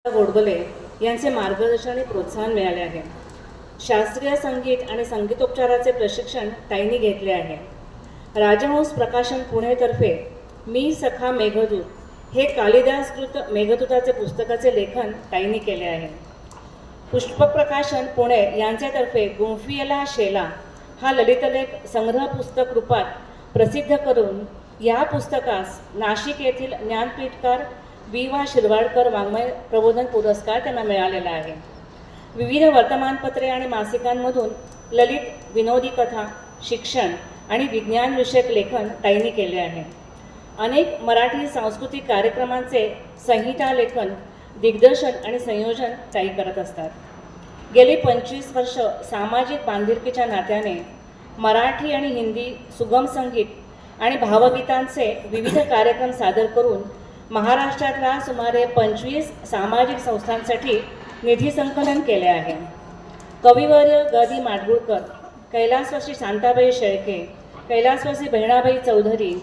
गोडबोले यांचे मार्गदर्शन आणि प्रोत्साहन मिळाले आहे। शास्त्रीय संगीत आणि संगीतोपचाराचे प्रशिक्षण ताईंनी घेतले आहे। राजहंस प्रकाशन पुणेतर्फे मी सखा मेघदूत हे कालिदासकृत मेघदूताचे पुस्तकाचे लेखन ताईंनी केले आहे। पुष्पक प्रकाशन पुणे यांच्यातर्फे गुंफियला शेला हा ललितलेख संग्रह पुस्तक रूपात प्रसिद्ध करून या पुस्तकास नाशिक येथील ज्ञानपीठकार वा शिरवाडकर वाङ्मय प्रबोधन पुरस्कार त्यांना मिळालेला आहे। विविध वर्तमानपत्रे आणि मासिकांमधून ललित विनोदी कथा, शिक्षण आणि विज्ञानविषयक लेखन ताईंनी केले आहे। अनेक मराठी सांस्कृतिक कार्यक्रमांचे संहिता लेखन, दिग्दर्शन आणि संयोजन ताई करत असतात। गेली 25 वर्ष सामाजिक बांधिलकीच्या नात्याने मराठी आणि हिंदी सुगम संगीत आणि भावगीतांचे विविध कार्यक्रम सादर करून महाराष्ट्रातल्या सुमारे 25 सामाजिक संस्थांसाठी निधी संकलन केले आहे। कविवर्य ग.दी. माडगूळकर, कैलासवासी शांताबाई शेळके, कैलासवासी बहिणाबाई चौधरी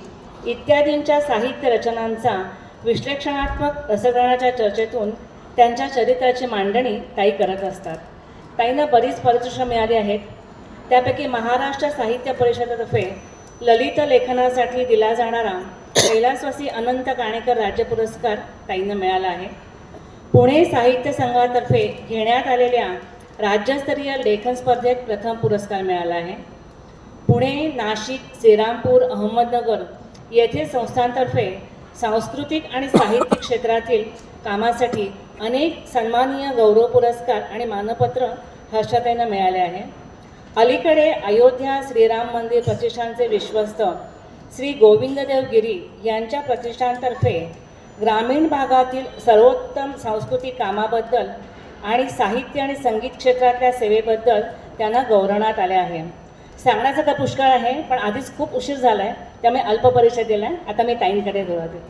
इत्यादींच्या साहित्य रचनांचा विश्लेषणात्मक रसग्रहणाच्या चर्चेतून त्यांच्या चरित्राची मांडणी ताई करत असतात। ताईंना बरीच पारितोषिकं मिळाली आहेत। त्यापैकी महाराष्ट्र साहित्य परिषदेतर्फे ललित लेखनासाठी दिला जाणारा कैलासवासी अनंत काणेकर राज्य पुरस्कार ताईंना मिळाला आहे। पुणे साहित्य संघातर्फे घेण्यात आलेल्या राज्यस्तरीय लेखन स्पर्धेत प्रथम पुरस्कार मिळाला आहे। पुणे, नाशिक, श्रीरामपूर, अहमदनगर येथील संस्थांतर्फे सांस्कृतिक आणि साहित्यिक क्षेत्रातील कामासाठी अनेक सन्माननीय गौरव पुरस्कार आणि मानपत्र हर्षताईंना मिळाले आहे। अलीकडे अयोध्या श्रीराम मंदिर प्रतिष्ठानचे विश्वस्त श्री गोविंददेव गिरी यांच्या प्रतिष्ठानतर्फे ग्रामीण भागातील सर्वोत्तम सांस्कृतिक कामाबद्दल आणि साहित्य आणि संगीत क्षेत्रातल्या सेवेबद्दल त्यांना गौरवण्यात आले आहे। सांगण्याचा तर पुष्कळ आहे, पण आधीच खूप उशीर झाला आहे, त्यामुळे अल्प परिचय दिला आहे। आता मी ताईंकडे बोलवते।